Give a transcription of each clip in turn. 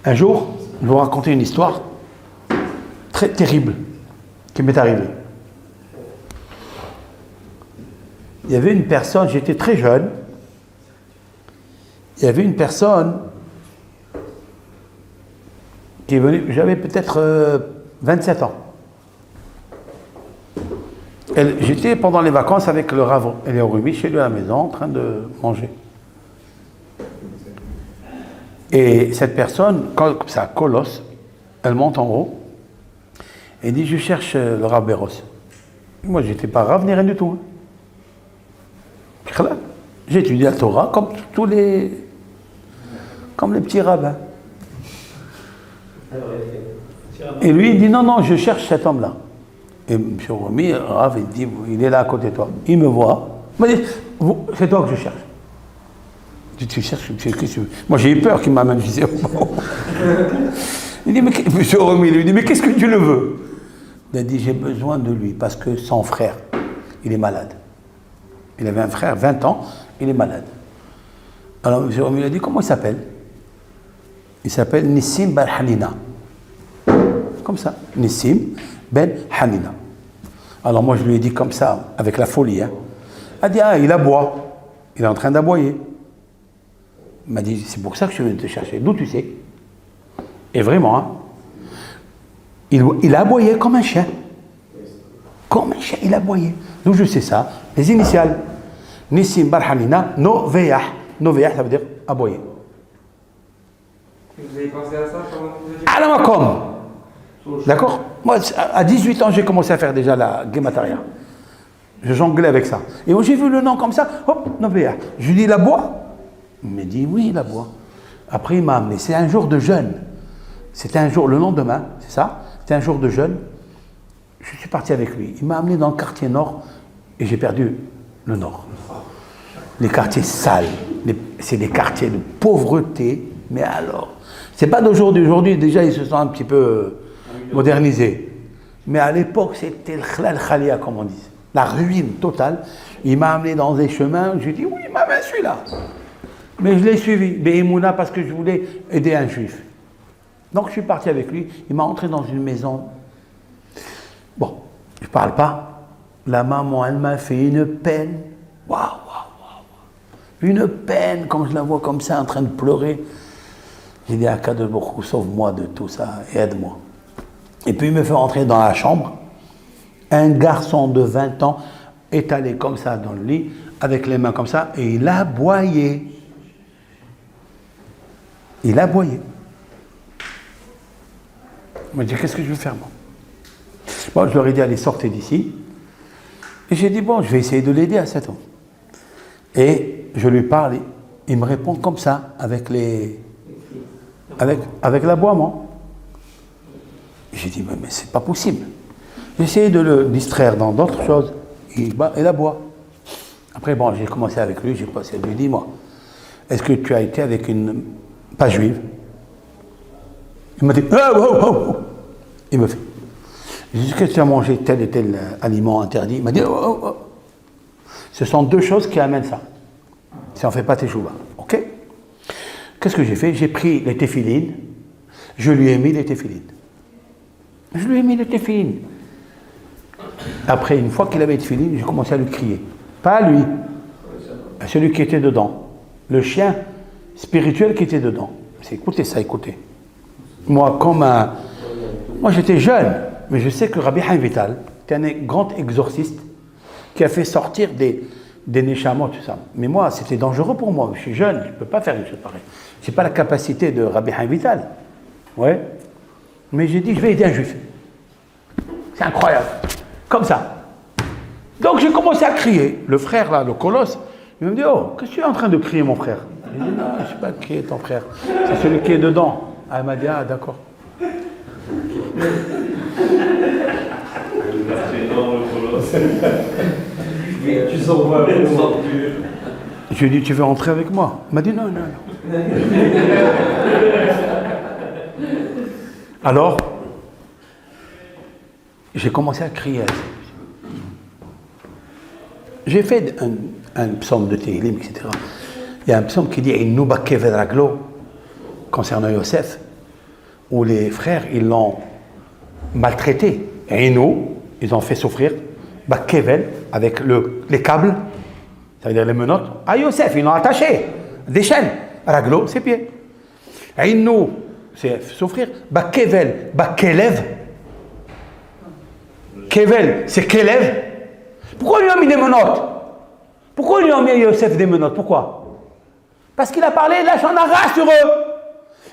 Un jour, je vais vous raconter une histoire très terrible qui m'est arrivée. Il y avait une personne, j'étais très jeune, il y avait une personne qui est venue, j'avais peut-être 27 ans. J'étais pendant les vacances avec le Rav Eliyahu Ruby chez lui à la maison en train de manger. Et cette personne, comme ça, colosse, elle monte en haut et dit: je cherche le Rav Béros. Moi, j'étais pas Rav ni rien du tout. J'ai étudié la Torah comme les petits rabbins. Et lui, il dit: non, je cherche cet homme-là. Et M. Rumi, Rav, il dit: il est là à côté de toi. Il me voit. Il m'a dit: c'est toi que je cherche. Je dis: tu cherches, qu'est-ce que tu veux? Moi, j'ai eu peur qu'il m'amène. Je disais: il dit: mais M. Rumi lui dit: mais qu'est-ce que tu le veux? Il a dit: j'ai besoin de lui parce que son frère, il est malade. Il avait un frère, 20 ans, il est malade. Alors M. Rumi lui a dit: comment il s'appelle? Il s'appelle Nissim Ben Hanina. Comme ça, Nissim Ben Hanina. Alors moi je lui ai dit comme ça, avec la folie. Hein. Il a dit: ah, il aboie. Il est en train d'aboyer. Il m'a dit: c'est pour ça que je viens te chercher. D'où tu sais? Et vraiment, hein, il a aboyé comme un chien. Comme un chien, il a aboyé. D'où je sais ça? Les initiales. Nissim Ben Hanina, Noveyah. Noveyah, ça veut dire aboyer. Vous avez pensé à ça pendant que vous étiez... À la Makom. D'accord? Moi, à 18 ans, j'ai commencé à faire déjà la Gemataria. Je jonglais avec ça. Et moi, j'ai vu le nom comme ça, hop, Noveyah. Je lui dis: il aboie? Il m'a dit: oui, il aboie. Après, il m'a amené. C'est un jour de jeûne. C'était un jour, le lendemain, c'est ça? C'était un jour de jeûne. Je suis parti avec lui. Il m'a amené dans le quartier nord et j'ai perdu le nord. Les quartiers sales. C'est des quartiers de pauvreté, mais alors. C'est pas d'aujourd'hui. Aujourd'hui, déjà, ils se sont un petit peu modernisés. Mais à l'époque, c'était le khalal khalia, comme on dit. La ruine totale. Il m'a amené dans des chemins. J'ai dit: oui, il m'a amené celui-là. Mais je l'ai suivi. Be'emouna, parce que je voulais aider un juif. Donc, je suis parti avec lui. Il m'a entré dans une maison. Bon, je parle pas. La maman, elle m'a fait une peine. Waouh, waouh, waouh. Une peine, quand je la vois comme ça, en train de pleurer. J'ai dit: Akadosh Baruch Hu, sauve-moi de tout ça et aide-moi. Et puis il me fait rentrer dans la chambre. Un garçon de 20 ans étalé comme ça dans le lit, avec les mains comme ça, et il a aboyé. Il a aboyé. Il m'a dit: qu'est-ce que je vais faire, moi? Bon, je leur ai dit: allez, sortez d'ici. Et j'ai dit: bon, je vais essayer de l'aider à cet homme. Et je lui parle, il me répond comme ça, avec l'aboiement. J'ai dit: mais c'est pas possible. J'ai essayé de le distraire dans d'autres choses. Il aboie. Après, bon, j'ai commencé avec lui, j'ai passé à lui: dis-moi, est-ce que tu as été avec une pas juive? Il m'a dit: oh, oh, oh, oh. Il me fait. J'ai dit: est-ce que tu as mangé tel et tel aliment interdit? Il m'a dit: oh, oh, oh. Ce sont deux choses qui amènent ça. Si on ne fait pas teshuva. Ok? Qu'est-ce que j'ai fait? J'ai pris les téphilines, je lui ai mis les téphilines. Je lui ai mis les téphilines. Après, une fois qu'il avait les téphilines, j'ai commencé à lui crier. Pas à lui, à celui qui était dedans. Le chien spirituel qui était dedans. Écoutez ça, écoutez. Moi, moi, j'étais jeune, mais je sais que Rabbi Haim Vital était un grand exorciste qui a fait sortir des neshamot, tout ça. Mais moi, c'était dangereux pour moi. Je suis jeune, je ne peux pas faire une chose pareille. Je n'ai pas la capacité de Rabbi Haim Vital. Ouais. Mais j'ai dit: je vais aider un juif. C'est incroyable. Comme ça. Donc j'ai commencé à crier. Le frère, là, le colosse, il me dit: oh, qu'est-ce que tu es en train de crier, mon frère? J'ai dit: non, je ne sais pas crier ton frère. C'est celui qui est dedans. Ah, elle m'a dit: ah, d'accord. Tu sors pas avec moi. Je lui ai dit: tu veux rentrer avec moi? Il m'a dit: non, non, non. Alors, j'ai commencé à crier. J'ai fait un psaume de Tehillim, etc. Il y a un psaume qui dit: Innu bakev raglo, concernant Yosef. où les frères, ils l'ont maltraité. Et nous, ils ont fait souffrir. Kevel, avec les câbles, ça veut dire les menottes. À Youssef, ils l'ont attaché. Des chaînes. Raglo, ses pieds. Et nous, c'est souffrir. Kevel, Kelev. Kevel, c'est Kelev. Pourquoi lui ont mis des menottes? Pourquoi lui ont mis à Youssef des menottes? Pourquoi? Parce qu'il a parlé la chanara sur eux.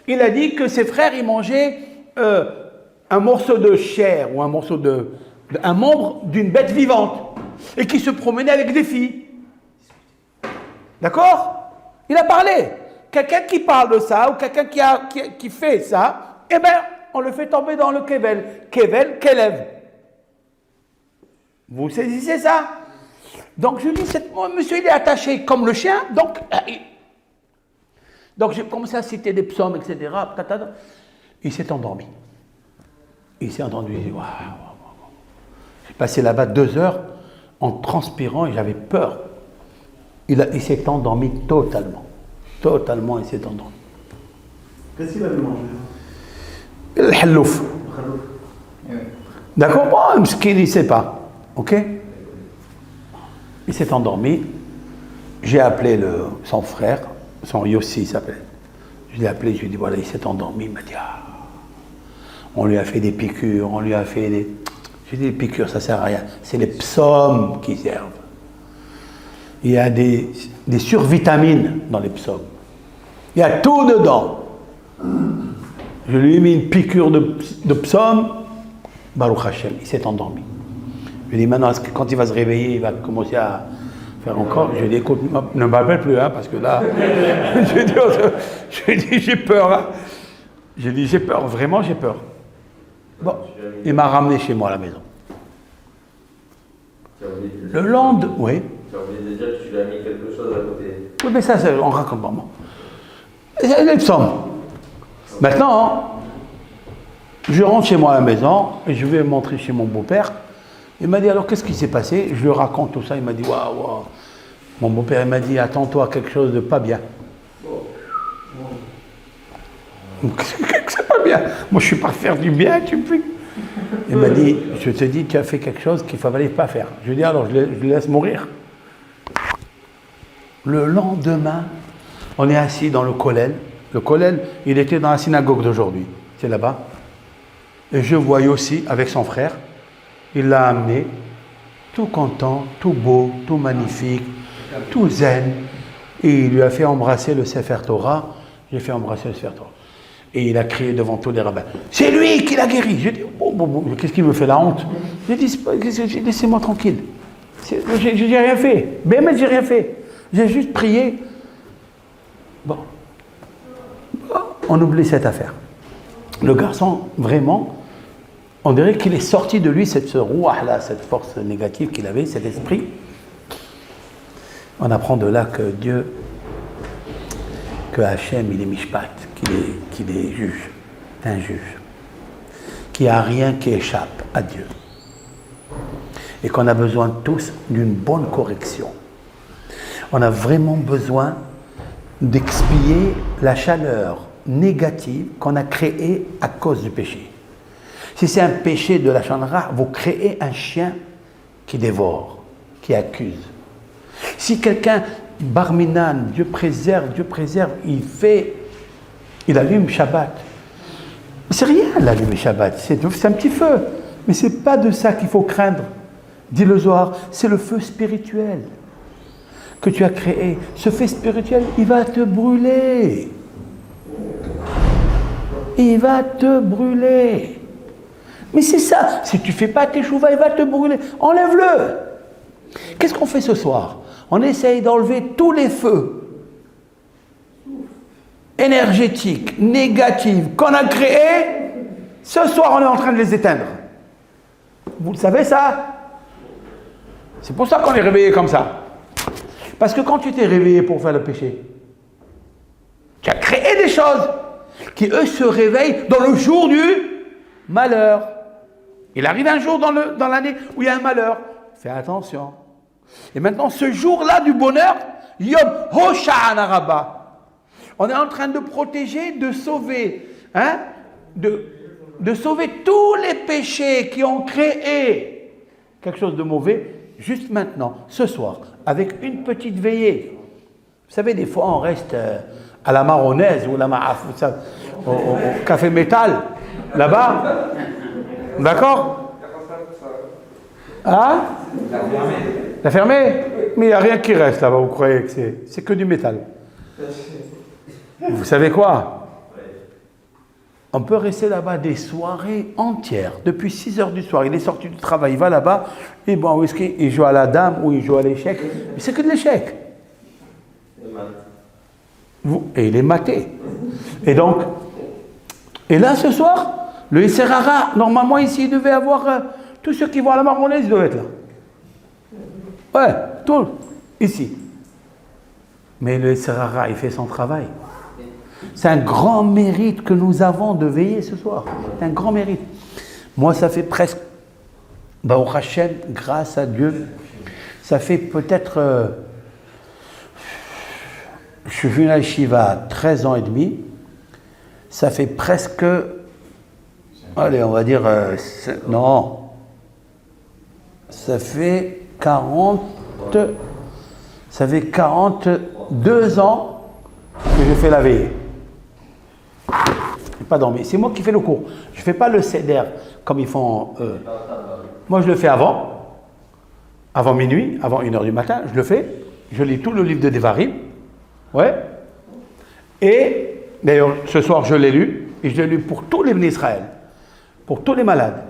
Il a dit que ses frères, ils mangeaient un morceau de chair ou un morceau un membre d'une bête vivante et qui se promenait avec des filles. D'accord? Il a parlé. Quelqu'un qui parle de ça ou quelqu'un qui fait ça, eh bien, on le fait tomber dans le Kevel. Kevel, Kelev. Vous saisissez ça? Donc je dis, monsieur, il est attaché comme le chien, donc j'ai commencé à citer des psaumes, etc. Il s'est endormi. Il s'est entendu, il dit, waouh. J'ai passé là-bas 2 heures en transpirant et j'avais peur. Il s'est endormi totalement. Totalement, il s'est endormi. Qu'est-ce qu'il avait mangé? Le hallouf. D'accord? Bon, il ne sait pas. Ok? Il s'est endormi. J'ai appelé son frère, son Yossi il s'appelle. Je l'ai appelé, je lui ai dit, voilà, il s'est endormi. Il m'a dit, on lui a fait des piqûres, on lui a fait des... J'ai dit, les piqûres, ça ne sert à rien. C'est les psaumes qui servent. Il y a des survitamines dans les psaumes. Il y a tout dedans. Je lui ai mis une piqûre de psaume. Baruch Hashem, il s'est endormi. Je lui ai dit, maintenant, quand il va se réveiller, il va commencer à faire encore. Je lui ai dit, écoute, ne m'appelle plus, hein, parce que là... je lui ai dit, j'ai peur. Hein. J'ai dit, j'ai peur, vraiment, j'ai peur. Bon, il m'a ramené chez moi à la maison. Le lendemain, oui. Tu as oublié de dire que tu lui as mis quelque chose à côté. Oui, mais ça, on raconte pas moi. Les psaumes. Maintenant, je rentre chez moi à la maison et je vais montrer chez mon beau-père. Il m'a dit, alors qu'est-ce qui s'est passé? Je lui raconte tout ça. Il m'a dit, waouh. Mon beau-père, il m'a dit, attends-toi à quelque chose de pas bien. C'est pas bien. Moi, je suis pas faire du bien, tu peux. Il m'a dit, je te dis, tu as fait quelque chose qu'il ne fallait pas faire. Je lui ai dit, alors je le laisse mourir. Le lendemain, on est assis dans le kollel. Le kollel, il était dans la synagogue d'aujourd'hui. C'est là-bas. Et je vois aussi avec son frère. Il l'a amené, tout content, tout beau, tout magnifique, tout zen. Et il lui a fait embrasser le Sefer Torah. J'ai fait embrasser le Sefer Torah. Et il a crié devant tous les rabbins. C'est lui qui l'a guéri. J'ai dit, bon, qu'est-ce qu'il me fait la honte? J'ai dit, laissez-moi tranquille. J'ai rien fait. Mais j'ai rien fait. J'ai juste prié. Bon. On oublie cette affaire. Le garçon, vraiment, on dirait qu'il est sorti de lui ce rouah-là, cette force négative qu'il avait, cet esprit. On apprend de là que Dieu, que Hachem, il est mishpat, qu'il est juge, un juge, qu'il n'y a rien qui échappe à Dieu. Et qu'on a besoin tous d'une bonne correction. On a vraiment besoin d'expier la chaleur négative qu'on a créée à cause du péché. Si c'est un péché de la chanra, vous créez un chien qui dévore, qui accuse. Si quelqu'un, barminan, Dieu préserve, il allume Shabbat. C'est rien l'allumer Shabbat, c'est un petit feu. Mais ce n'est pas de ça qu'il faut craindre. Dit le Zohar, c'est le feu spirituel que tu as créé. Ce feu spirituel, il va te brûler. Il va te brûler. Mais c'est ça, si tu ne fais pas tes chouvas, il va te brûler. Enlève-le. Qu'est-ce qu'on fait ce soir? On essaye d'enlever tous les feux énergétiques, négatifs qu'on a créés. Ce soir, on est en train de les éteindre. Vous le savez ça? C'est pour ça qu'on est réveillé comme ça. Parce que quand tu t'es réveillé pour faire le péché, tu as créé des choses qui, eux, se réveillent dans le jour du malheur. Il arrive un jour dans l'année où il y a un malheur. Fais attention. Et maintenant, ce jour-là du bonheur, Yom Hosha'ana Rabbah. On est en train de protéger, de sauver, de sauver tous les péchés qui ont créé quelque chose de mauvais, juste maintenant, ce soir, avec une petite veillée. Vous savez, des fois, on reste à la marronnaise ou la au café métal, là-bas. D'accord? Hein? La fermée? Mais il n'y a rien qui reste là-bas, vous croyez que c'est que du métal. Vous savez quoi? On peut rester là-bas des soirées entières, depuis 6 heures du soir. Il est sorti du travail, il va là-bas, il boit un whisky, il joue à la dame ou il joue à l'échec. Mais c'est que de l'échec. Et il est maté. Et donc, et là ce soir, le Isserara, normalement ici, il devait avoir tous ceux qui vont à la marronnaise, ils doivent être là. Ouais, tout, ici. Mais le Isserara, il fait son travail. C'est un grand mérite que nous avons de veiller ce soir. C'est un grand mérite. Moi, ça fait presque, Baruch Hashem, grâce à Dieu, ça fait peut-être, je suis venu à Shiva à 13 ans et demi, ça fait presque, allez, on va dire, non, ça fait 42 ans que je fais la veillée. Je n'ai pas dormi. C'est moi qui fais le cours. Je ne fais pas le seder comme ils font. Moi, je le fais avant minuit, avant 1h du matin. Je le fais. Je lis tout le livre de Devarim. Ouais. Et d'ailleurs, ce soir, je l'ai lu. Et je l'ai lu pour tous les Bnei Israël, pour tous les malades.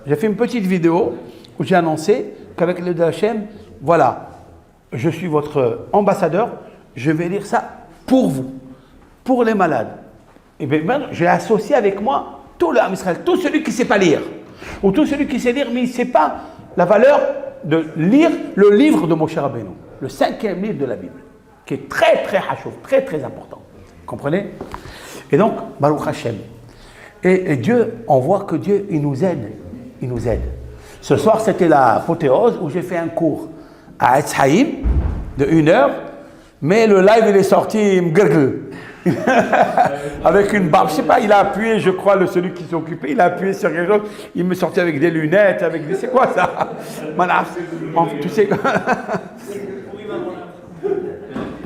J'ai fait une petite vidéo où j'ai annoncé qu'avec le Hachem, voilà, je suis votre ambassadeur. Je vais lire ça pour vous, pour les malades. Et bien, j'ai associé avec moi tout le Ham Israël, tout celui qui ne sait pas lire, ou tout celui qui sait lire, mais il ne sait pas la valeur de lire le livre de Moshe Rabbeinu, le 5e livre de la Bible, qui est très, très hachouf, très, très important. Vous comprenez? Et donc, Baruch Hashem. Et Dieu, on voit que Dieu, il nous aide. Il nous aide. Ce soir, c'était l'apothéose où j'ai fait un cours à Etz Haïm de 1 heure, mais le live, il est sorti, avec une barbe, je sais pas, il a appuyé, je crois, celui qui s'est occupé, il a appuyé sur quelque chose, il me sortait avec des lunettes, avec des... C'est quoi ça? Tu sais,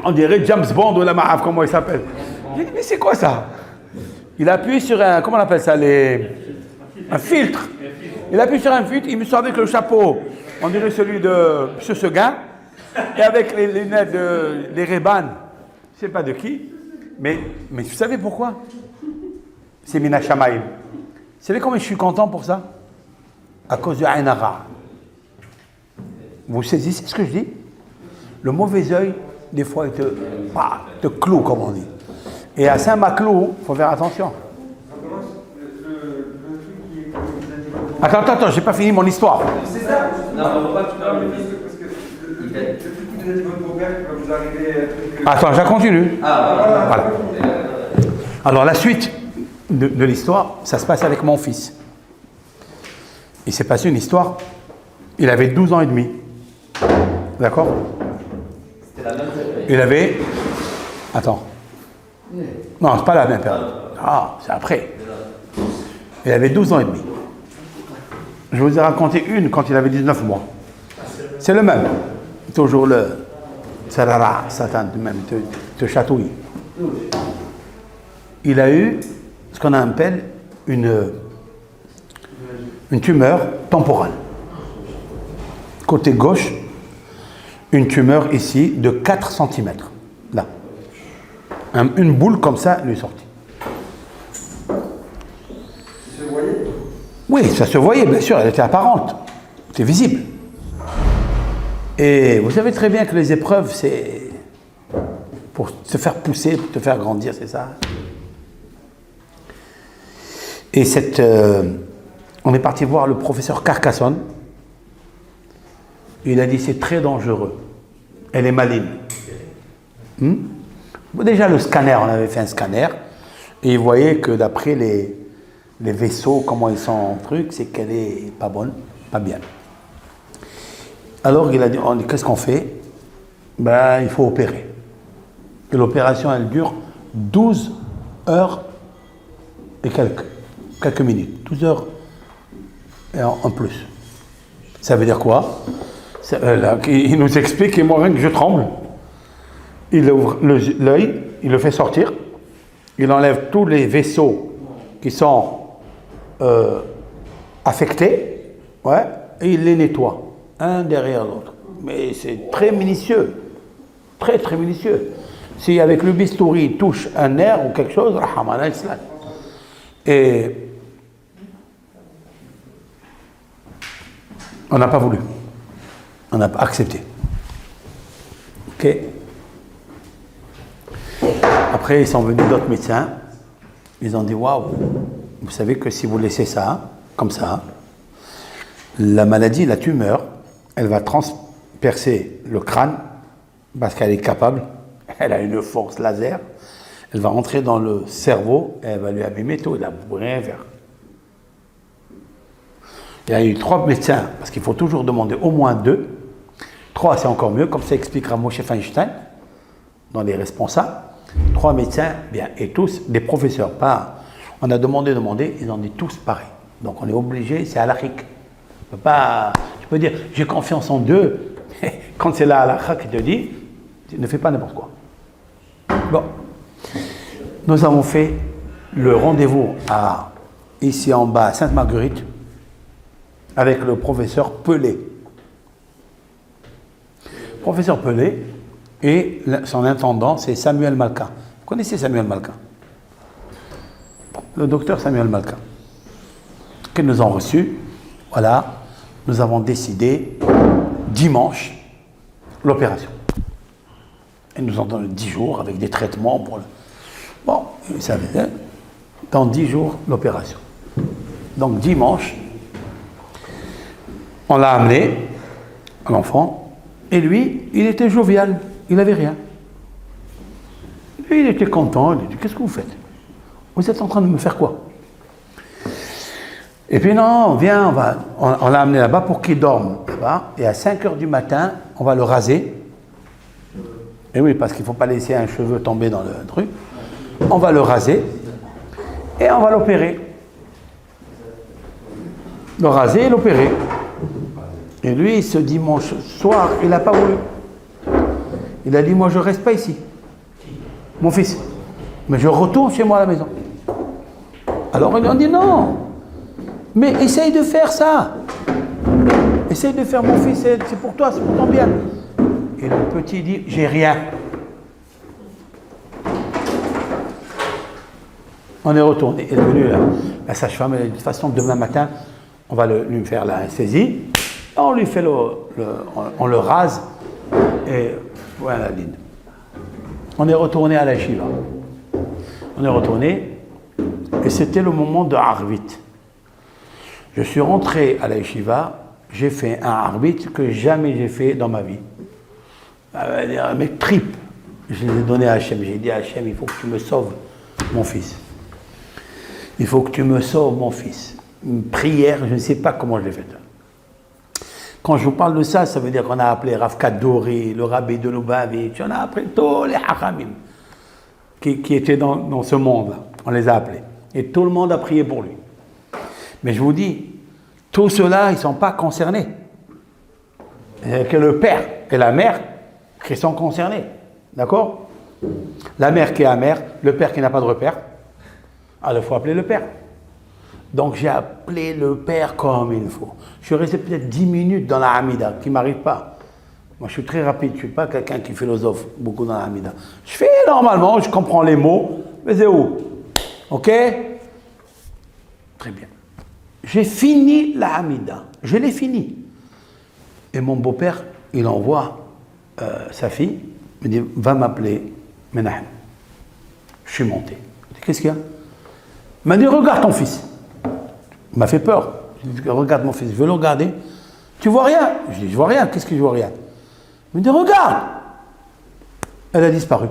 on dirait James Bond ou la Maaf, comment il s'appelle? J'ai dit, mais c'est quoi ça? Il a appuyé sur un, comment on appelle ça, un filtre. Il a appuyé sur un filtre, il me sort avec le chapeau, on dirait celui de M. Seguin, et avec les lunettes les Ray-Ban, je sais pas de qui. Mais vous savez pourquoi? C'est Mina Shamaïm. Vous savez comment je suis content pour ça? À cause de Ain Hara. Vous saisissez ce que je dis? Le mauvais œil, des fois, il te cloue, comme on dit. Et à Saint-Maclou, il faut faire attention. Attends, j'ai pas fini mon histoire. C'est ça? Non, on va pas tu parles parce que le truc où vous avez dit votre père qui va vous arriver. Attends, je continue. Ah, voilà. Alors, la suite de l'histoire, ça se passe avec mon fils. Il s'est passé une histoire. Il avait 12 ans et demi. D'accord? C'était la même période. Il avait... Attends. Non, c'est pas la même période. Ah, c'est après. Il avait 12 ans et demi. Je vous ai raconté une quand il avait 19 mois. C'est le même. Toujours le... Sarara, Satan, même, te chatouille. Il a eu ce qu'on appelle une tumeur temporale. Côté gauche, une tumeur ici de 4 cm. Là. Une boule comme ça lui est sortie. Ça se voyait? Oui, ça se voyait, bien sûr, elle était apparente. C'était visible. Et vous savez très bien que les épreuves, c'est pour te faire pousser, pour te faire grandir, c'est ça. Et on est parti voir le professeur Carcassonne. Il a dit c'est très dangereux. Elle est maligne. Déjà le scanner, on avait fait un scanner. Et il voyait que d'après les vaisseaux, comment ils sont en truc, c'est qu'elle est pas bonne, pas bien. Alors il a dit, qu'est-ce qu'on fait? Ben, il faut opérer. Et l'opération, elle dure 12 heures et quelques. quelques minutes, 12 heures et en plus. Ça veut dire quoi? Il nous explique, et moi rien que je tremble. Il ouvre l'œil, il le fait sortir, il enlève tous les vaisseaux qui sont affectés, ouais, et il les nettoie, un derrière l'autre. Mais c'est très minutieux, très très minutieux. Si avec le bistouri il touche un nerf ou quelque chose, et on n'a pas voulu, on n'a pas accepté. Ok. Après, ils sont venus d'autres médecins, ils ont dit waouh, vous savez que si vous laissez ça, comme ça, la maladie, la tumeur, elle va transpercer le crâne parce qu'elle est capable, elle a une force laser, elle va rentrer dans le cerveau et elle va lui abîmer tout, il n'a rien faire. Il y a eu 3 médecins, parce qu'il faut toujours demander au moins 2. 3, c'est encore mieux, comme ça expliquera Moshe Feinstein, dans les responsables. 3 médecins, bien, et tous des professeurs, pas. On a demandé, ils ont dit tous pareil. Donc on est obligé, c'est halachique. Tu peux dire, j'ai confiance en Dieu, mais quand c'est la halakha qui te dit, ne fais pas n'importe quoi. Bon. Nous avons fait le rendez-vous ici en bas, à Sainte-Marguerite, avec le professeur Pelé. Professeur Pelé, et son intendant, c'est Samuel Malka. Vous connaissez Samuel Malka? Le docteur Samuel Malka. Qu'ils nous ont reçus, voilà, nous avons décidé, dimanche, l'opération. Ils nous ont donné 10 jours avec des traitements pour le... Bon, vous savez, hein, dans 10 jours, l'opération. Donc dimanche, on l'a amené, l'enfant, et lui, il était jovial, il n'avait rien. Lui, il était content, il dit, qu'est-ce que vous faites? Vous êtes en train de me faire quoi? Et puis non, viens, on l'a amené là-bas pour qu'il dorme là-bas, et à 5h du matin, on va le raser. Et oui, parce qu'il ne faut pas laisser un cheveu tomber dans le truc. On va le raser, et on va l'opérer. Le raser et l'opérer. Et lui, ce dimanche soir, il n'a pas voulu. Il a dit, moi je ne reste pas ici. Mon fils. Mais je retourne chez moi à la maison. Alors ils lui ont dit, non. Mais essaye de faire ça. Essaye de faire, mon fils, c'est pour toi, c'est pour ton bien. Et le petit dit, j'ai rien. On est retourné. Il est venu la sage-femme, elle a dit, de toute façon, demain matin, on va lui faire l'anesthésie. On lui fait on le rase et voilà la ligne. On est retourné à la Shiva. On est retourné et c'était le moment de Arvit. Je suis rentré à la Shiva, j'ai fait un Arvit que jamais j'ai fait dans ma vie. Mes tripes, je les ai données à Hachem. J'ai dit à Hachem, il faut que tu me sauves mon fils. Il faut que tu me sauves mon fils. Une prière, je ne sais pas comment je l'ai faite. Quand je vous parle de ça, ça veut dire qu'on a appelé Rav Kadori, le Rabbi de Lubavitch, on a appelé tous les Hachamim qui étaient dans ce monde-là. On les a appelés. Et tout le monde a prié pour lui. Mais je vous dis, tous ceux-là, ils ne sont pas concernés. C'est que le père et la mère qui sont concernés. D'accord? La mère qui est amère, le père qui n'a pas de repère. Alors il faut appeler le père. Donc j'ai appelé le père comme il faut. Je suis resté peut-être 10 minutes dans la Hamida, qui ne m'arrive pas. Moi je suis très rapide, je ne suis pas quelqu'un qui philosophe beaucoup dans la Hamida. Je fais normalement, je comprends les mots, mais c'est où? Ok? Très bien. J'ai fini la Hamida, je l'ai fini. Et mon beau-père, il envoie sa fille, il me dit, va m'appeler Menahem. Je suis monté. Je dis, qu'est-ce qu'il y a? Il m'a dit, regarde ton fils. Il m'a fait peur. Je lui ai dit, regarde mon fils, je veux le regarder. Tu vois rien? Je dis, je vois rien. Qu'est-ce que je vois rien? Il me dit, regarde. Elle a disparu.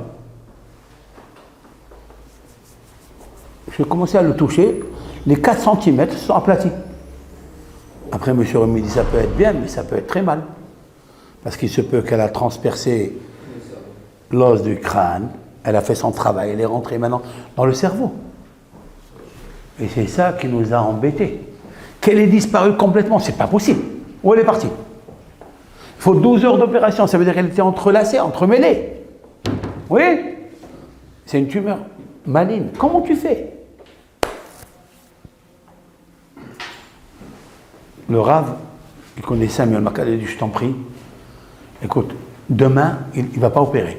J'ai commencé à le toucher. Les 4 cm sont aplatis. Après, M. Remy dit, ça peut être bien, mais ça peut être très mal. Parce qu'il se peut qu'elle a transpercé l'os du crâne. Elle a fait son travail. Elle est rentrée maintenant dans le cerveau. Et c'est ça qui nous a embêtés. Qu'elle ait disparu complètement, c'est pas possible. Où elle est partie? Il faut 12 heures d'opération, ça veut dire qu'elle était entrelacée, entremêlée. Oui? C'est une tumeur maligne. Comment tu fais? Le Rav, il connaît Samuel Makal, il dit, je t'en prie, écoute, demain, il ne va pas opérer.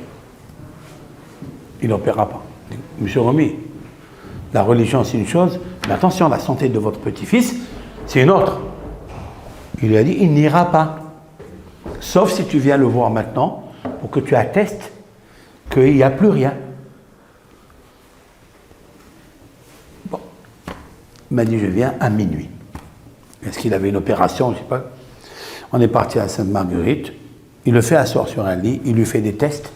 Il n'opérera pas. Monsieur Romy, la religion c'est une chose, mais attention, la santé de votre petit-fils, c'est une autre. Il lui a dit, il n'ira pas. Sauf si tu viens le voir maintenant, pour que tu attestes qu'il n'y a plus rien. Bon. Il m'a dit, je viens à minuit. Est-ce qu'il avait une opération, je ne sais pas. On est parti à Sainte-Marguerite, il le fait asseoir sur un lit, il lui fait des tests.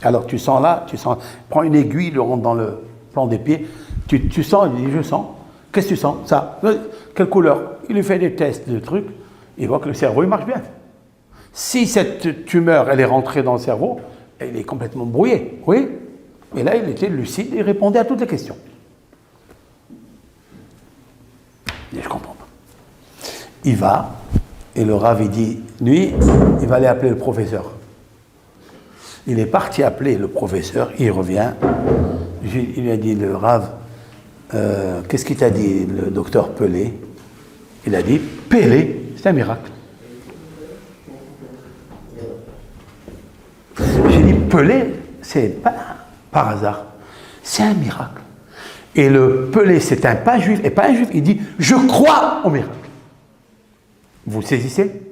Alors tu sens là, prends une aiguille, il le rentre dans le plan des pieds, tu sens, il dit je sens. Qu'est-ce que tu sens? Ça. Quelle couleur? Il lui fait des tests, des trucs, il voit que le cerveau il marche bien. Si cette tumeur elle est rentrée dans le cerveau, elle est complètement brouillée, oui. Et là il était lucide, il répondait à toutes les questions. Et je comprends pas. Il va, et le Rav il dit, lui, il va aller appeler le professeur. Il est parti appeler le professeur, il revient. Il lui a dit, le Rav, qu'est-ce qu'il t'a dit, le docteur Pelé? Il a dit, Pelé, c'est un miracle. J'ai dit, Pelé, c'est pas par hasard, c'est un miracle. Et le Pelé, c'est un pas juif, et pas un juif, il dit, je crois au miracle. Vous saisissez?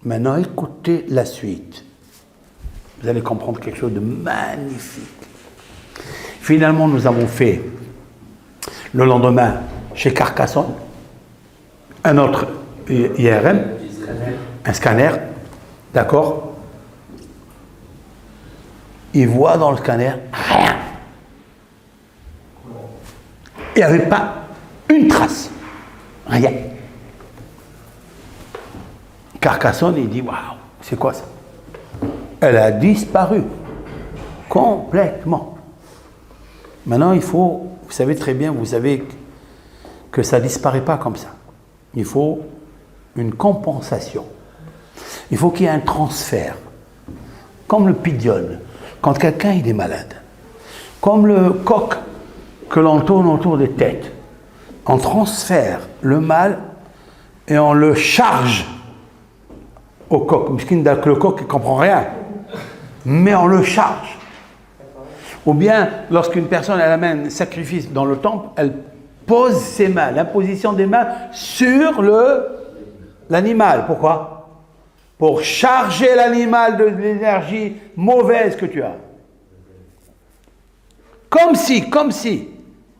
Maintenant, écoutez la suite. Vous allez comprendre quelque chose de magnifique. Finalement, nous avons fait, le lendemain, chez Carcassonne, un autre IRM, un scanner, d'accord? Il voit dans le scanner rien. Il n'y avait pas une trace. Rien. Carcassonne, il dit, waouh, c'est quoi ça? Elle a disparu. Complètement. Maintenant, il faut, vous savez très bien, vous savez que ça ne disparaît pas comme ça. Il faut une compensation. Il faut qu'il y ait un transfert. Comme le pidione, quand quelqu'un il est malade. Comme le coq que l'on tourne autour des têtes. On transfère le mal et on le charge au coq. Le coq il ne comprend rien. Mais on le charge. Ou bien, lorsqu'une personne elle amène un sacrifice dans le temple, elle pose ses mains, l'imposition des mains sur l'animal. Pourquoi? Pour charger l'animal de l'énergie mauvaise que tu as. Comme si,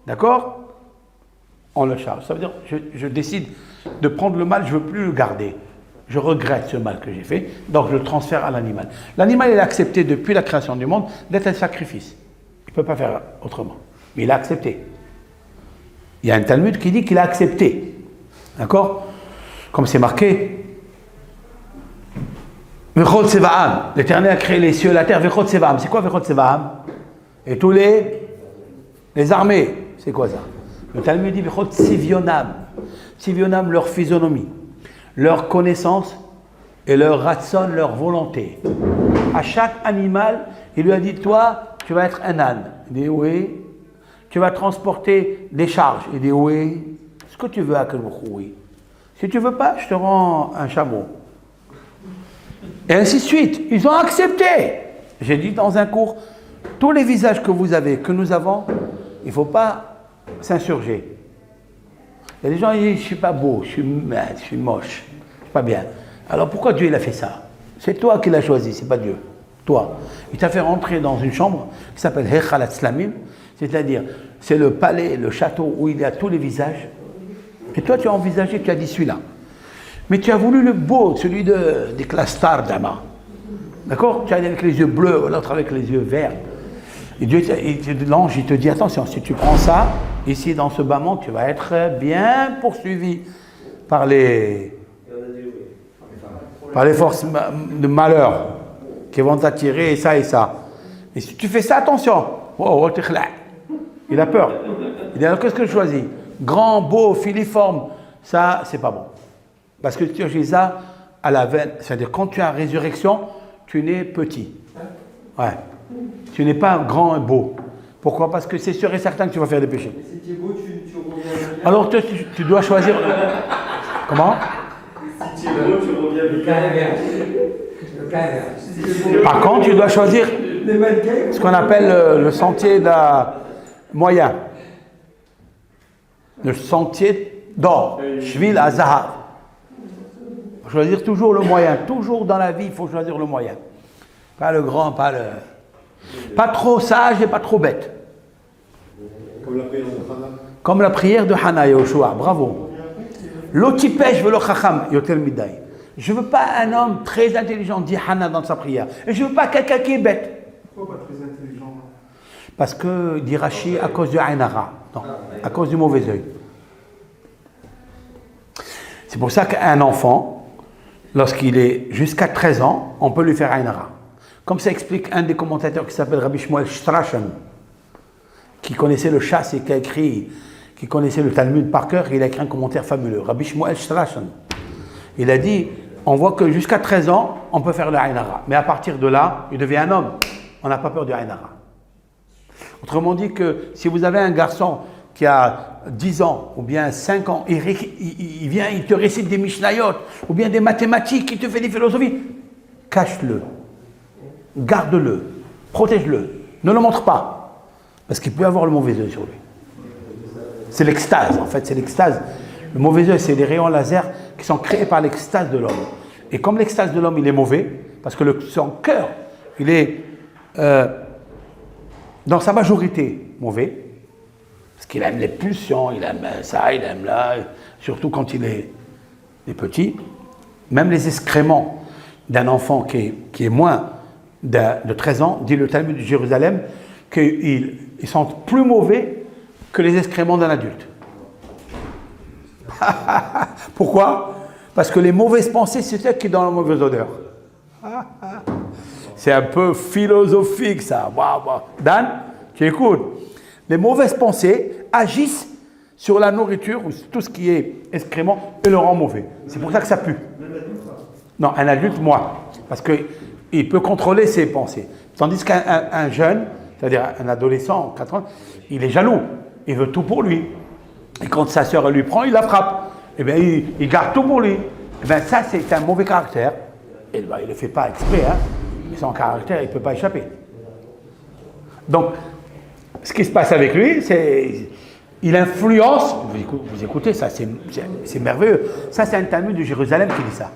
d'accord? On le charge. Ça veut dire, je décide de prendre le mal, je ne veux plus le garder. Je regrette ce mal que j'ai fait, donc je le transfère à l'animal. L'animal, il a accepté depuis la création du monde d'être un sacrifice. Il ne peut pas faire autrement. Mais il a accepté. Il y a un Talmud qui dit qu'il a accepté. D'accord? Comme c'est marqué, Vechot Sevaam, l'Éternel a créé les cieux et la terre, Vechot Sevaam. C'est quoi Vechot Sevaam? Et tous les armées, c'est quoi ça? Le Talmud dit Vechot Sivionam. Sivionam, leur physionomie, leur connaissance et leur ratson, leur volonté. À chaque animal, il lui a dit, toi, tu vas être un âne. Il dit, oui. Tu vas transporter des charges. Il dit, oui. Ce que tu veux à quel oui. Si tu veux pas, je te rends un chameau. Et ainsi de suite. Ils ont accepté. J'ai dit dans un cours, tous les visages que vous avez, que nous avons, il ne faut pas s'insurger. Il y a des gens qui disent, je ne suis pas beau, je suis moche, je ne suis pas bien. Alors pourquoi Dieu il a fait ça? C'est toi qui l'as choisi, c'est pas Dieu. Toi. Il t'a fait rentrer dans une chambre qui s'appelle Hechal Hatzlamim, c'est-à-dire c'est le palais, le château où il y a tous les visages. Et toi tu as envisagé, tu as dit celui-là. Mais tu as voulu le beau, celui des classes stars d'Ama. D'accord? Tu as avec les yeux bleus, l'autre avec les yeux verts. Et Dieu, l'ange, il te dit, attention, si tu prends ça, ici dans ce bas monde, tu vas être bien poursuivi par les forces de malheur qui vont t'attirer, et ça et ça. Et si tu fais ça, attention, il a peur. Il dit alors qu'est-ce que je choisis? Grand, beau, filiforme, ça, c'est pas bon. Parce que tu choisis ça à la veine, c'est-à-dire quand tu as résurrection, tu nais petit. Ouais. Tu n'es pas grand et beau. Pourquoi? Parce que c'est sûr et certain que tu vas faire des péchés. Et si tu es beau, tu reviens. Alors tu dois choisir. Comment? Si tu es beau, tu reviens Le cas inverse. Le cas inverse. Par contre, tu dois choisir Les mannequins. ce qu'on appelle le sentier moyen. Le sentier d'or. Shvil Azahav. Choisir toujours le moyen. Toujours dans la vie, il faut choisir le moyen. Pas le grand, pas trop sage et pas trop bête. Comme la prière de Hana. Comme la prière de Hana Yoshua. Bravo. L'otipèche veut le chacham yotel midai. Je ne veux pas un homme très intelligent, dit Hana dans sa prière. Et je ne veux pas quelqu'un qui est bête. Pourquoi pas très intelligent? Parce que, dit Rashi, à cause du Ainara. Non, à cause du mauvais œil. C'est pour ça qu'un enfant, lorsqu'il est jusqu'à 13 ans, on peut lui faire Ainara. Comme ça explique un des commentateurs qui s'appelle Rabbi Shmuel Strachan, qui connaissait le chasse et qui connaissait le Talmud par cœur, il a écrit un commentaire fabuleux. Rabbi Shmuel Strachan, il a dit, on voit que jusqu'à 13 ans, on peut faire le Ainara. Mais à partir de là, il devient un homme. On n'a pas peur du Ainara. Autrement dit que si vous avez un garçon qui a 10 ans ou bien 5 ans, il vient, il te récite des Mishnayot ou bien des mathématiques, il te fait des philosophies, cache-le, garde-le, protège-le, ne le montre pas, parce qu'il peut avoir le mauvais œil sur lui. C'est l'extase, en fait, c'est l'extase. Le mauvais œil, c'est des rayons laser qui sont créés par l'extase de l'homme. Et comme l'extase de l'homme, il est mauvais, parce que son cœur, il est dans sa majorité mauvais, parce qu'il aime les pulsions, il aime ça, il aime là, surtout quand il est petit. Même les excréments d'un enfant qui est moins de 13 ans, dit le Talmud de Jérusalem, qu'ils sont plus mauvais que les excréments d'un adulte. Pourquoi? Parce que les mauvaises pensées, c'est ça qui est dans la mauvaise odeur. C'est un peu philosophique ça. Dan, tu écoutes. Les mauvaises pensées agissent sur la nourriture ou tout ce qui est excrément et le rend mauvais. C'est pour ça que ça pue. Non, un adulte, moi. Parce qu'il peut contrôler ses pensées. Tandis qu'un jeune, c'est-à-dire un adolescent, 4 ans, il est jaloux. Il veut tout pour lui. Et quand sa sœur lui prend, il la frappe. Eh bien, il garde tout pour lui. Eh bien, ça, c'est un mauvais caractère. Et ben, il ne le fait pas exprès. Hein. Mais son caractère, il ne peut pas échapper. Donc, ce qui se passe avec lui, c'est il influence. Vous écoutez, ça, c'est merveilleux. Ça, c'est un Talmud de Jérusalem qui dit ça.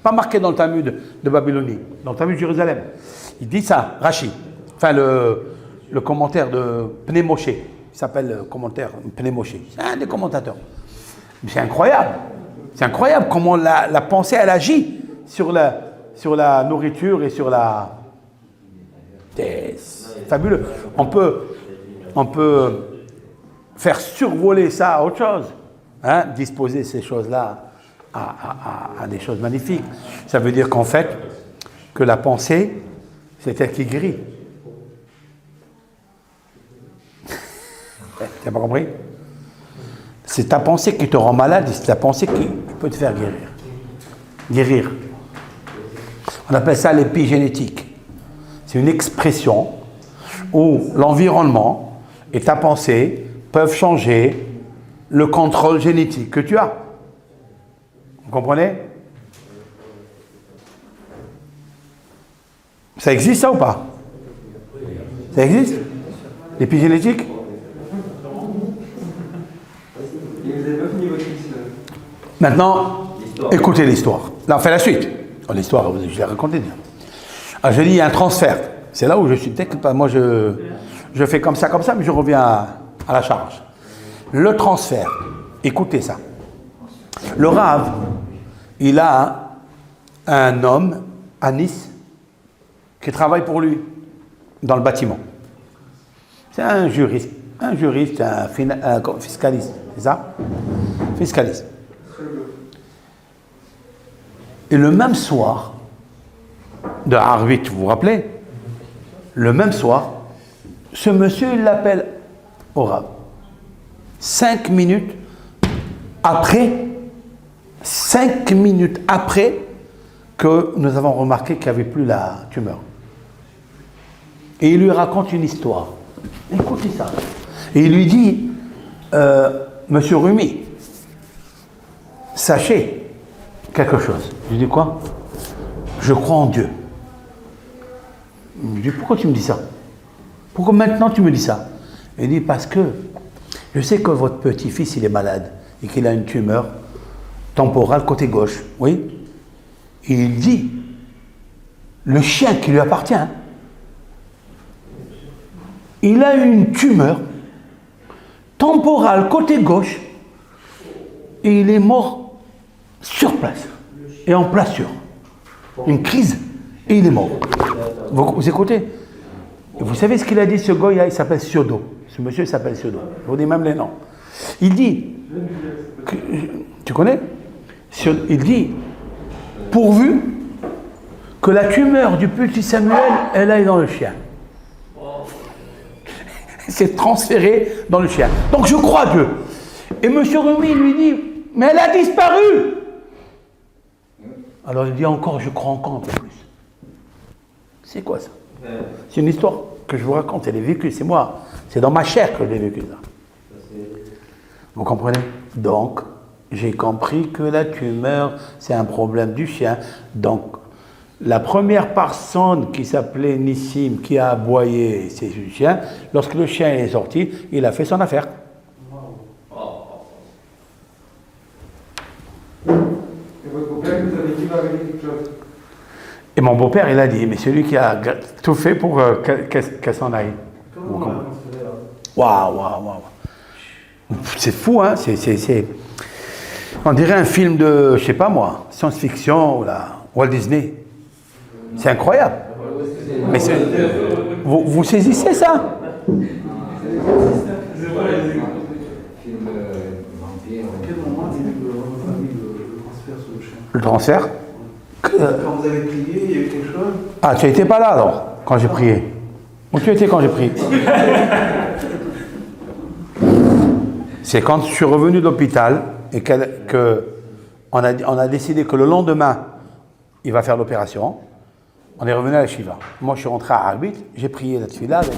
Pas marqué dans le Talmud de Babylonie, dans le Talmud de Jérusalem. Il dit ça, Rashi. Enfin, le commentaire de Pnei Moshe. Il s'appelle le commentaire Pnei Moshe. C'est un des commentateurs. Mais c'est incroyable. C'est incroyable comment la pensée, elle agit sur la nourriture et sur la... C'est fabuleux. On peut faire survoler ça à autre chose. Hein? Disposer ces choses-là à des choses magnifiques. Ça veut dire qu'en fait, que la pensée, c'est elle qui guérit. Tu n'as pas compris? C'est ta pensée qui te rend malade et c'est ta pensée qui peut te faire guérir. Guérir. On appelle ça l'épigénétique. C'est une expression où l'environnement et ta pensée peuvent changer le contrôle génétique que tu as. Vous comprenez? Ça existe ça ou pas? Ça existe? L'épigénétique? Et vous n'avez pas fini votre liste. Maintenant, écoutez l'histoire. Là, on fait la suite. Oh, l'histoire, je l'ai racontée déjà. Alors, je dis, il y a un transfert. C'est là où je suis peut-être. Moi, je fais comme ça, mais je reviens à la charge. Le transfert. Écoutez ça. Le Rav, il a un homme à Nice qui travaille pour lui dans le bâtiment. C'est un juriste, un fiscaliste, c'est ça? Fiscaliste. Et le même soir de Harvit, vous vous rappelez? Le même soir, ce monsieur, il l'appelle au Rav. 5 minutes après, 5 minutes après que nous avons remarqué qu'il n'y avait plus la tumeur. Et il lui raconte une histoire. Écoutez ça. Et il lui dit, Monsieur Rumi, sachez quelque chose. Je lui dis quoi? Je crois en Dieu. Il me dit, pourquoi tu me dis ça? Pourquoi maintenant tu me dis ça? Il dit, parce que je sais que votre petit-fils, il est malade et qu'il a une tumeur temporale côté gauche. Oui? Et il dit, le chien qui lui appartient, il a une tumeur temporale côté gauche et il est mort sur place et en plein une crise et il est mort. Vous écoutez? Vous savez ce qu'il a dit, ce gars, il s'appelle Siodo. Ce monsieur s'appelle Siodo. Je vous dis même les noms. Il dit, tu connais? Il dit, pourvu que la tumeur du petit Samuel, elle aille dans le chien. C'est transféré dans le chien. Donc je crois Dieu. Et M. Rumi lui dit, mais elle a disparu. Alors il dit encore, je crois encore un peu plus. C'est quoi ça? C'est une histoire que je vous raconte, elle est vécue, c'est moi. C'est dans ma chair que je l'ai vécue. Vous comprenez? Donc, j'ai compris que la tumeur, c'est un problème du chien. Donc, la première personne qui s'appelait Nissim, qui a aboyé ses chiens, lorsque le chien est sorti, il a fait son affaire. Et votre beau-père vous avez dit, va arriver quelque chose? Et mon beau-père, il a dit, mais celui qui a tout fait pour qu'elle s'en aille. Waouh, waouh, waouh. C'est fou, hein? On dirait un film de, je sais pas moi, science-fiction ou la Walt Disney. C'est incroyable. Mais vous saisissez ça? Le transfert? Quand vous avez prié, il y a eu quelque chose? Ah, tu n'étais pas là alors, quand j'ai prié. Où tu étais quand j'ai prié? C'est quand je suis revenu de l'hôpital et qu'on a décidé que le lendemain, il va faire l'opération. On est revenu à la Shiva. Moi, je suis rentré à Arbitre, j'ai prié la Tfila avec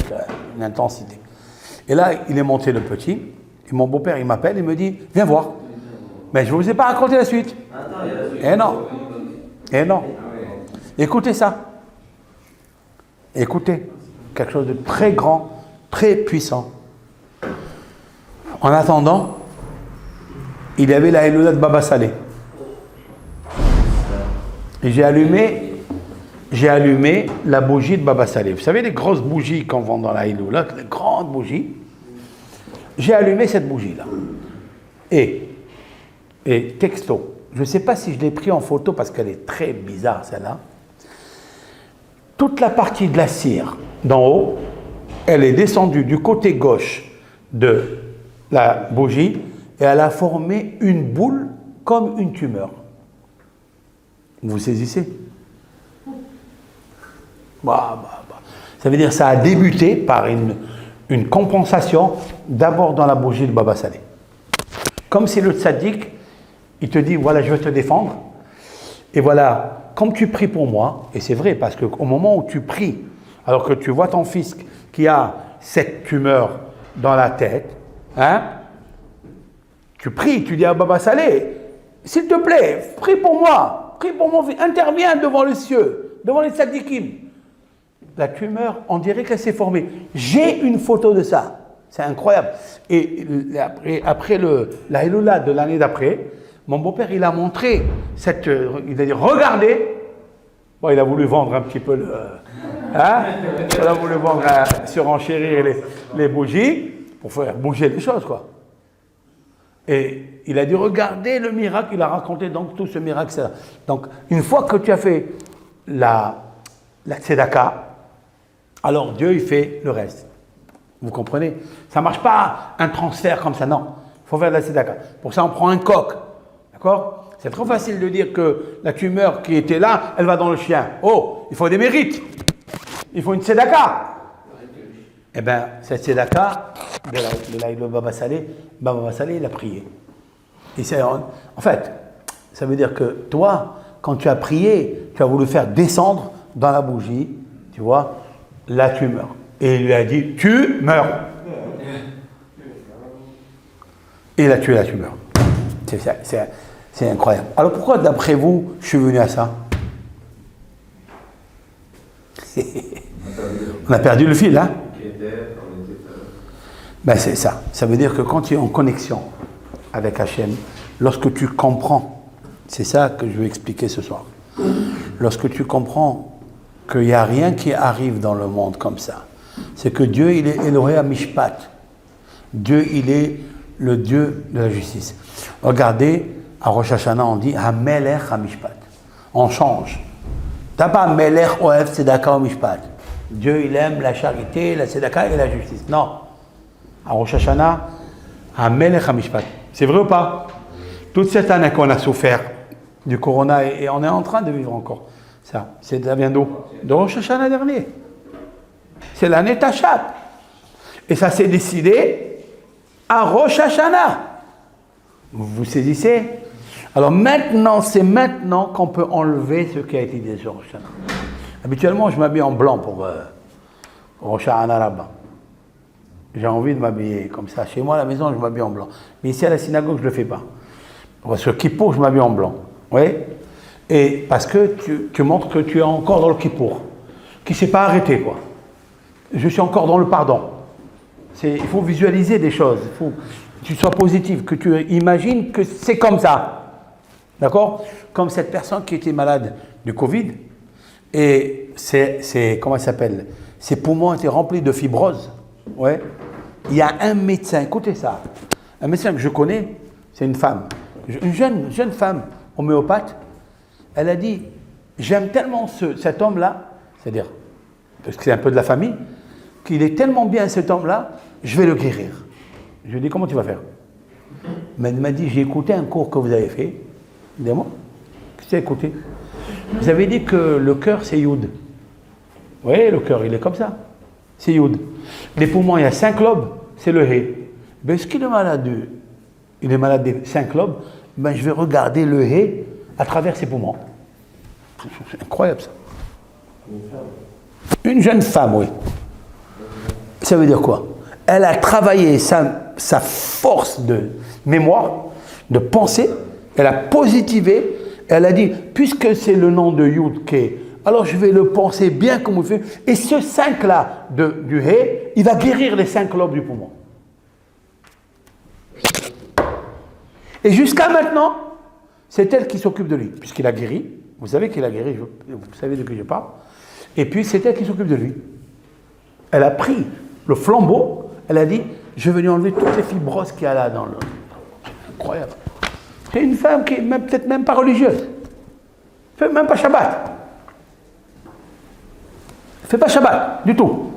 une intensité. Et là, il est monté le petit, et mon beau-père, il m'appelle, il me dit, viens voir. Mais je ne vous ai pas raconté la suite. Eh non. Eh non. Écoutez ça. Écoutez. Quelque chose de très grand, très puissant. En attendant, il y avait la Eloula de Baba Saleh. Et j'ai allumé la bougie de Baba Saleh. Vous savez les grosses bougies qu'on vend dans la Eloula, les grandes bougies. J'ai allumé cette bougie-là. Et texto, je ne sais pas si je l'ai pris en photo parce qu'elle est très bizarre celle-là. Toute la partie de la cire d'en haut, elle est descendue du côté gauche de la bougie et elle a formé une boule comme une tumeur. Vous saisissez? Ça veut dire que ça a débuté par une compensation d'abord dans la bougie de Baba Saleh. Comme si le tzaddik, il te dit, voilà, je vais te défendre. Et voilà, comme tu pries pour moi, et c'est vrai, parce qu'au moment où tu pries, alors que tu vois ton fils qui a cette tumeur dans la tête, hein, tu pries, tu dis à Baba Saleh, s'il te plaît, prie pour moi, prie pour mon fils, interviens devant les cieux, devant les tzaddikim. La tumeur, on dirait qu'elle s'est formée. J'ai une photo de ça, c'est incroyable. Et après la Eloula de l'année d'après, mon beau-père, il a montré il a dit, regardez. Bon, il a voulu vendre un petit peu il a voulu vendre, surenchérir les bougies pour faire bouger les choses, quoi. Et il a dit, regardez le miracle, il a raconté donc tout ce miracle. Donc, une fois que tu as fait la tzedaka, alors Dieu, il fait le reste. Vous comprenez? Ça ne marche pas un transfert comme ça, non. Il faut faire de la tzedaka. Pour ça, on prend un coq. D'accord? C'est trop facile de dire que la tumeur qui était là, elle va dans le chien. Oh, il faut des mérites. Il faut une tzedaka. Eh bien, cette tzedaka de Baba Saleh, il a prié. Et en fait, ça veut dire que toi, quand tu as prié, tu as voulu faire descendre dans la bougie, tu vois, là tu meurs. Et il lui a dit, tu meurs. Et là tu meurs. C'est incroyable. Alors pourquoi, d'après vous, je suis venu à ça? On a perdu le fil, hein? Ben c'est ça. Ça veut dire que quand tu es en connexion avec Hachem, lorsque tu comprends, c'est ça que je vais expliquer ce soir. Lorsque tu comprends qu'il n'y a rien qui arrive dans le monde comme ça, c'est que Dieu, il est Elohim Mishpat. Dieu, il est le Dieu de la justice. Regardez, à Rosh Hashanah, on dit Hamelech HaMishpat. On change. T'as pas Melech Oev Tzedaka Mishpat. Dieu, il aime la charité, la tzedaka et la justice. Non. À Rosh Hashanah, Hamelech HaMishpat. C'est vrai ou pas? Toute cette année qu'on a souffert du corona et on est en train de vivre encore. Ça vient d'où? De Rosh Hashanah dernier. C'est l'année Tachat. Et ça s'est décidé à Rosh Hashanah. Vous saisissez? Alors maintenant, c'est maintenant qu'on peut enlever ce qui a été dit sur Rosh Hashanah. Habituellement, je m'habille en blanc pour Rosh Hashanah là-bas. J'ai envie de m'habiller comme ça. Chez moi, à la maison, je m'habille en blanc. Mais ici, à la synagogue, je ne le fais pas. Sur Kippour, je m'habille en blanc. Oui. Et parce que tu montres que tu es encore dans le Kippour. Qui ne s'est pas arrêté, quoi. Je suis encore dans le pardon. Il faut visualiser des choses. Il faut que tu sois positif, que tu imagines que c'est comme ça. D'accord? Comme cette personne qui était malade du Covid. Et comment elle s'appelle? Ses poumons étaient remplis de fibrose. Ouais. Il y a un médecin, écoutez ça. Un médecin que je connais, c'est une femme. Une jeune femme homéopathe. Elle a dit, j'aime tellement cet homme-là, c'est-à-dire, parce que c'est un peu de la famille, qu'il est tellement bien cet homme-là, je vais le guérir. Je lui ai dit, comment tu vas faire? Mais elle m'a dit, j'ai écouté un cours que vous avez fait. Dis-moi, qu'est-ce que tu as écouté? Vous avez dit que le cœur, c'est Youd. Oui, le cœur, il est comme ça. C'est Youd. Les poumons, il y a 5 lobes, c'est le Hé. Ben, est-ce qu'il est malade? Il est malade des 5 lobes. Ben, je vais regarder le Hé à travers ses poumons. C'est incroyable ça. Une jeune femme, oui. Ça veut dire quoi? Elle a travaillé sa force de mémoire, de pensée, elle a positivé, elle a dit, puisque c'est le nom de Yud-Ké, alors je vais le penser bien comme vous faites, et ce 5-là du Hé, il va guérir les 5 lobes du poumon. Et jusqu'à maintenant, c'est elle qui s'occupe de lui, puisqu'il a guéri, vous savez qu'il a guéri, vous savez de qui je parle, et puis c'est elle qui s'occupe de lui. Elle a pris le flambeau, elle a dit, je vais lui enlever toutes les fibroses qu'il y a là dans le... Incroyable. C'est une femme qui est peut-être même pas religieuse. Elle fait même pas Shabbat. Elle fait pas Shabbat, du tout.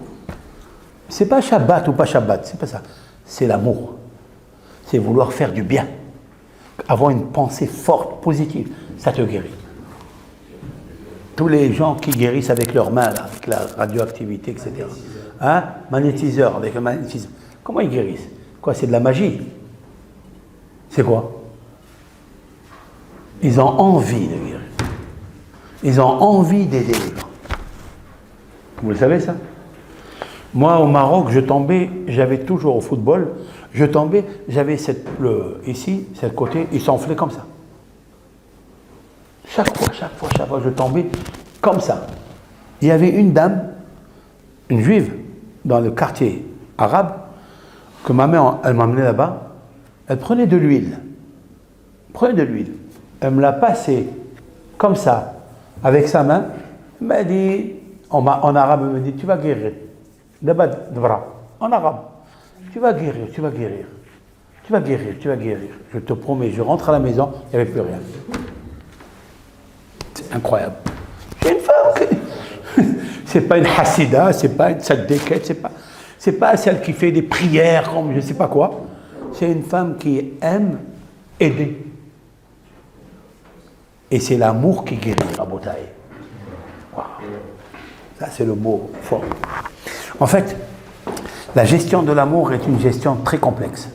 C'est pas Shabbat ou pas Shabbat, c'est pas ça. C'est l'amour. C'est vouloir faire du bien. Avoir une pensée forte, positive. Ça te guérit. Tous les gens qui guérissent avec leurs mains, là, avec la radioactivité, etc. Hein? Magnétiseur, avec le magnétisme. Comment ils guérissent? Quoi, c'est de la magie? C'est quoi? Ils ont envie de guérir. Ils ont envie d'aider les gens. Vous le savez ça? Moi au Maroc, je tombais, j'avais toujours au football, je tombais, j'avais ici, cette côté, il s'enflait comme ça. Chaque fois, je tombais comme ça. Il y avait une dame, une juive, dans le quartier arabe, que ma mère, elle m'emmenait là-bas, elle prenait de l'huile. Elle me l'a passée comme ça, avec sa main. Elle m'a dit, en arabe, elle me dit, tu vas guérir. En arabe, tu vas guérir. Je te promets, je rentre à la maison, il n'y avait plus rien. C'est incroyable. J'ai une femme c'est pas une hassida, c'est pas une saddéquette, c'est pas celle qui fait des prières comme je ne sais pas quoi. C'est une femme qui aime aider. Et c'est l'amour qui guérit, Rabotaï. Wow. Ça, c'est le mot fort. En fait, La gestion de l'amour est une gestion très complexe.